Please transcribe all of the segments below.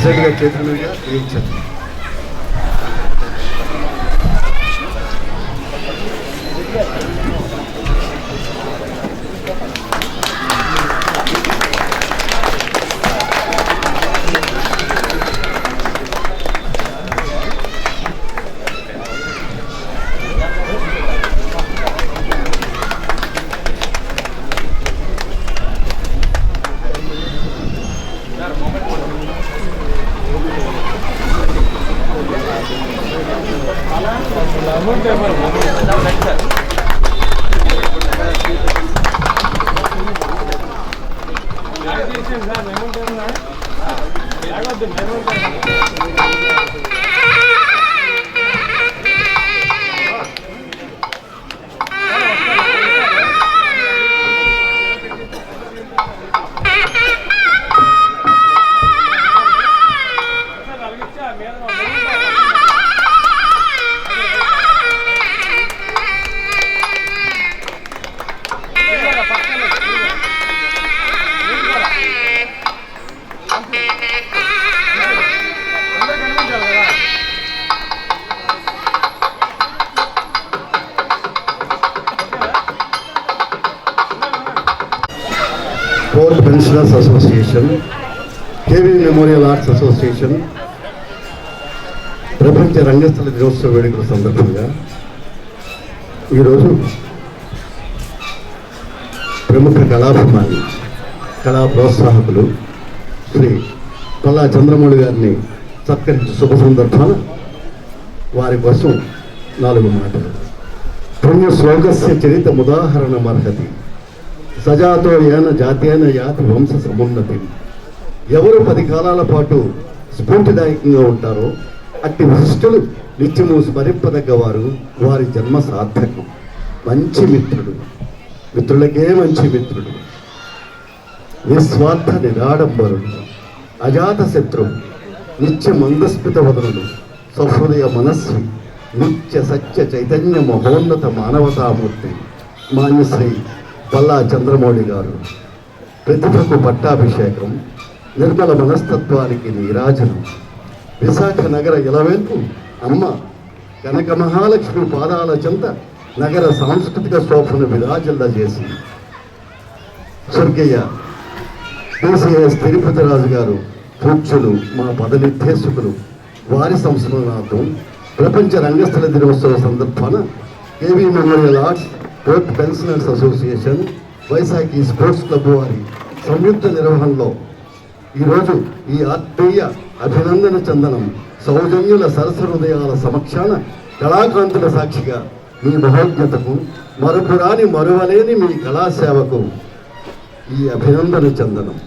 ప్రెసిడెంట్గా చేతుల మీదుగా నియమించారు. Court pensioners association, KV memorial arts association ప్రపంచ రంగస్థల దినోత్సవ వేడుకల సందర్భంగా ఈరోజు ప్రముఖ కళాభిమాని, కళా ప్రోత్సాహకులు శ్రీ పల్లా చంద్రమౌళి గారిని సత్కరించే శుభ సందర్భాన వారి కోసం 4 మాటలు. పుణ్య శ్లోకస్య చరితముదాహరణమర్హతి సజాతో ఏన జాతేన యాతి వంశ సమున్నతి. ఎవరు 10 కాలాల పాటు స్ఫూర్తిదాయకంగా ఉంటారో అట్టి విశిష్టులు నిత్యము స్మరింపదగ్గవారు, వారి జన్మ సార్థకం. మంచి మిత్రుడు, మిత్రులకే మంచి మిత్రుడు, నిస్వార్థ నిరాడంబరుడు, అజాత శత్రువు, నిత్య మందస్మిత వదనుడు, సహృదయ మనస్వి, నిత్య సత్య చైతన్య మహోన్నత మానవతామూర్తి మాన్యశ్రీ పల్లా చంద్రమౌళి గారు. ప్రతిభకు పట్టాభిషేకం, నిర్మల మనస్తత్వానికి నీరాజనం. విశాఖ నగర ఇలవేల్పు అమ్మ కనక మహాలక్ష్మి పాదాల చెంత నగర సాంస్కృతిక శోభను విరాజిల్లజేసి స్వర్గీయ కేసీఎస్ తిరుపతిరాజు గారు పూజ్యులు, మా పదనిర్దేశకులు, వారి సంస్మరణార్థం ప్రపంచ రంగస్థల దినోత్సవ సందర్భాన KV memorial arts, court pensioners association, Vaisakhi sports club వారి సంయుక్త నిర్వహణలో ఈరోజు ఈ ఆత్మీయ అభినందన చందనం సౌజన్యుల సరస హృదయాల సమక్షాన కళాకాంతుల సాక్షిగా మీ మహోజ్ఞతకు, మరుపురాని మరువలేని మీ కళాసేవకు ఈ అభినందన చందనం.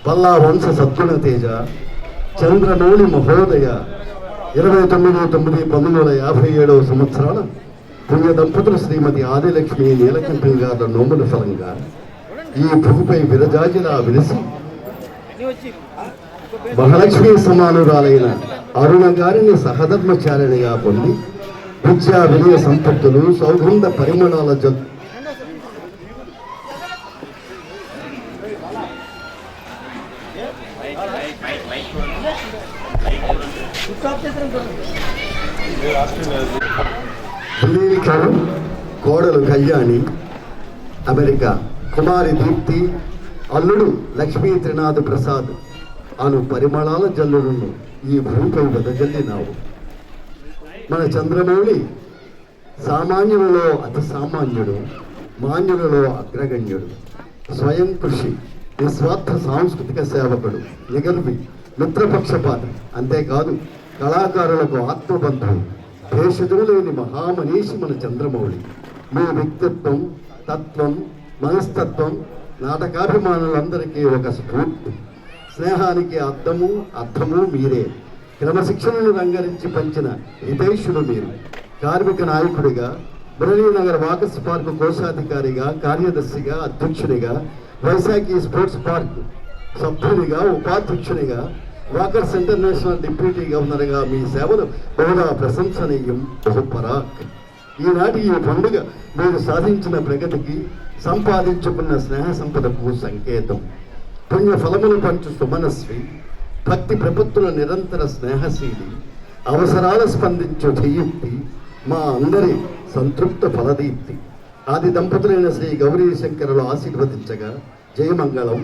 పల్లా వంశ సద్గుణ తేజ చంద్రమౌళి మహోదయ 29/9/1957 సంవత్సరాల పుణ్య దంపతులు శ్రీమతి ఆదిలక్ష్మి నీలకంఠం గారి నోముల ఫలంగా ఈ భూమిపై విరజాజిలా విరిసి మహాలక్ష్మి సమానురాలైన అరుణ గారిని సహధర్మచారిణిగా పొంది విద్యా వినయ సంపత్తులు, సౌగంధ పరిమళాల కోడలు కళ్యాణి, అమెరికా కుమారి దీప్తి, అల్లుడు లక్ష్మీ త్రినాథ్ ప్రసాద్ అను పరిమళాల జల్లులను ఈ భూమిపై వెదజల్లినావు. మన చంద్రమౌళి సామాన్యులలో అతి సామాన్యుడు, మాన్యులలో అగ్రగణ్యుడు, స్వయం కృషి, నిస్వార్థ సాంస్కృతిక సేవకుడు, నిగర్వి, మిత్రపక్షపాతి, అంతేకాదు కళాకారులకు ఆత్మబంధువు, భేషజము లేని మహామనీషి మన చంద్రమౌళి. మీ వ్యక్తిత్వం, తత్వం, మనస్తత్వం నాటకాభిమానులందరికీ ఒక స్ఫూర్తి. స్నేహానికి అర్థము మీరే. క్రమశిక్షణను రంగరించి పంచిన హితైషుడు మీరు. కార్మిక నాయకుడిగా, మురళీనగర్ వాకర్స్ పార్కు కోశాధికారిగా, కార్యదర్శిగా, అధ్యక్షుడిగా, వైశాఖి స్పోర్ట్స్ పార్క్ సభ్యునిగా, ఉపాధ్యక్షునిగా, వాకర్స్ ఇంటర్నేషనల్ డిప్యూటీ గవర్నర్గా మీ సేవలు బహుళ ప్రశంసనీయం, బహుపరాక్. ఈనాటి ఈ పండుగ మీరు సాధించిన ప్రగతికి, సంపాదించుకున్న స్నేహ సంపదకు సంకేతం. పుణ్య ఫలములు పంచు సుమనస్వి, భక్తి ప్రపత్తుల నిరంతర స్నేహశీలి, అవసరాల స్పందించు చేయుక్తి, మా అందరి సంతృప్త ఫలదీప్తి. ఆది దంపతులైన శ్రీ గౌరీ శంకరులు ఆశీర్వదించగా జయమంగళం.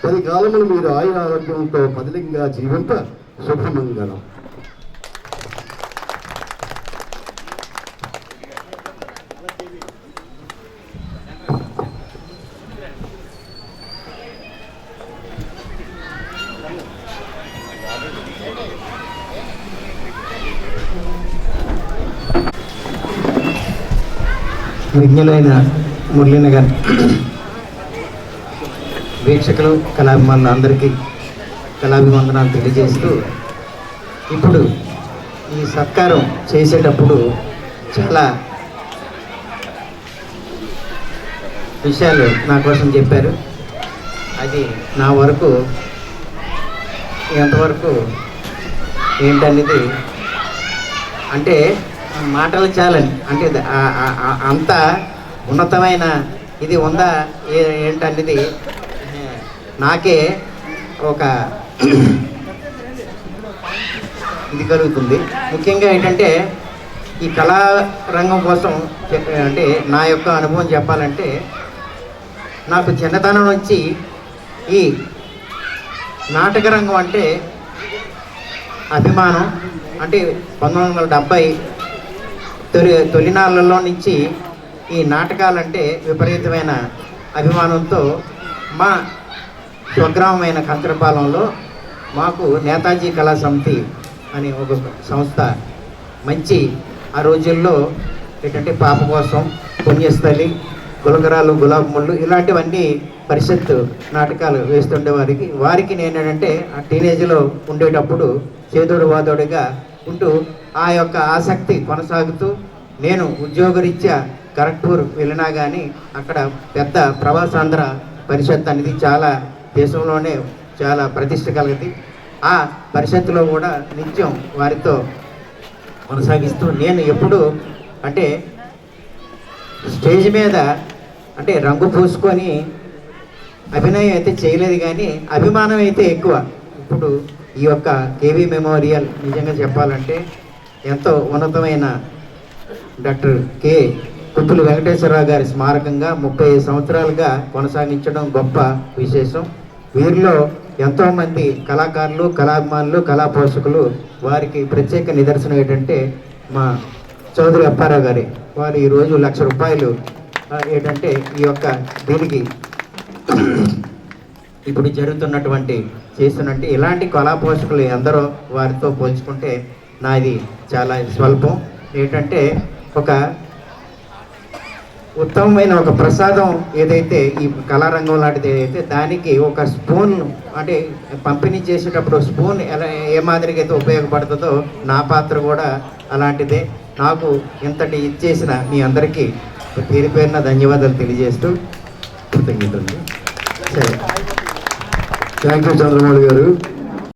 10 కాలములు మీరు ఆయురారోగ్యంతో పదిలింగా జీవింప శుభమంగళం. విజ్ఞులైన మురళీనగర్ వీక్షకులు కళాభిమానులు అందరికీ కళాభివందనాలు తెలియజేస్తూ, ఇప్పుడు ఈ సత్కారం చేసేటప్పుడు చాలా విషయాలు నా కోసం చెప్పారు. అది నా వరకు ఎంతవరకు ఏంటనేది అంటే మాటలు చాలని, అంటే అంత ఉన్నతమైన ఇది ఉందా ఏంటనేది నాకే ఒక ఇది కలుగుతుంది. ముఖ్యంగా ఏంటంటే ఈ కళారంగం కోసం అంటే నా యొక్క అనుభవం చెప్పాలంటే, నాకు చిన్నతనం నుంచి ఈ నాటక రంగం అంటే అభిమానం. అంటే 1970 తొలినాళ్ళలో నుంచి ఈ నాటకాలంటే విపరీతమైన అభిమానంతో మా స్వగ్రామమైన కంకరపాలెంలో మాకు నేతాజీ కళా సమితి అని ఒక సంస్థ మంచి ఆ రోజుల్లో ఏంటంటే పాప కోసం, పుణ్యస్థలి, గులగరాలు, గులాబీ ముళ్ళు ఇలాంటివన్నీ పరిషత్ నాటకాలు వారికి నేను ఏంటంటే ఆ టీనేజ్లో ఉండేటప్పుడు చేదోడు వాదోడుగా ఉంటూ ఆ యొక్క ఆసక్తి కొనసాగుతూ నేను ఉద్యోగరీత్యా ఖరగ్పూర్ వెళ్ళినా కానీ అక్కడ పెద్ద ప్రవాసాంధ్ర పరిషత్ అనేది చాలా దేశంలోనే చాలా ప్రతిష్ట కలిగింది. ఆ పరిషత్తులో కూడా నిత్యం వారితో కొనసాగిస్తూ నేను ఎప్పుడు అంటే స్టేజ్ మీద అంటే రంగు పూసుకొని అభినయం అయితే చేయలేదు, కానీ అభిమానం అయితే ఎక్కువ. ఇప్పుడు ఈ యొక్క కేవీ మెమోరియల్ నిజంగా చెప్పాలంటే ఎంతో ఉన్నతమైన డాక్టర్ కె కుప్పులు వెంకటేశ్వరరావు గారి స్మారకంగా 30 సంవత్సరాలుగా కొనసాగించడం గొప్ప విశేషం. వీరిలో ఎంతోమంది కళాకారులు, కళాభిమానులు, కళా పోషకులు వారికి ప్రత్యేక నిదర్శనం ఏంటంటే మా చౌదరి అప్పారావు గారి వారు ఈరోజు ₹1,00,000 ఏంటంటే ఈ యొక్క దీనికి ఇప్పుడు జరుగుతున్నటువంటి చేస్తున్నట్టు ఇలాంటి కళా పోషకులు ఎందరో వారితో పోల్చుకుంటే నాది చాలా స్వల్పం. ఏంటంటే ఒక ఉత్తమమైన ఒక ప్రసాదం ఏదైతే ఈ కళారంగం లాంటిది ఏదైతే దానికి ఒక స్పూన్ అంటే పంపిణీ చేసేటప్పుడు స్పూన్ ఎలా ఏ మాదిరిగా అయితే ఉపయోగపడుతుందో నా పాత్ర కూడా అలాంటిదే. నాకు ఇంతటి ఇచ్చేసిన మీ అందరికీ పేరు పేరున ధన్యవాదాలు తెలియజేస్తూ కృతజ్ఞతలు. సరే, థ్యాంక్ యూ చంద్రమౌళి గారు.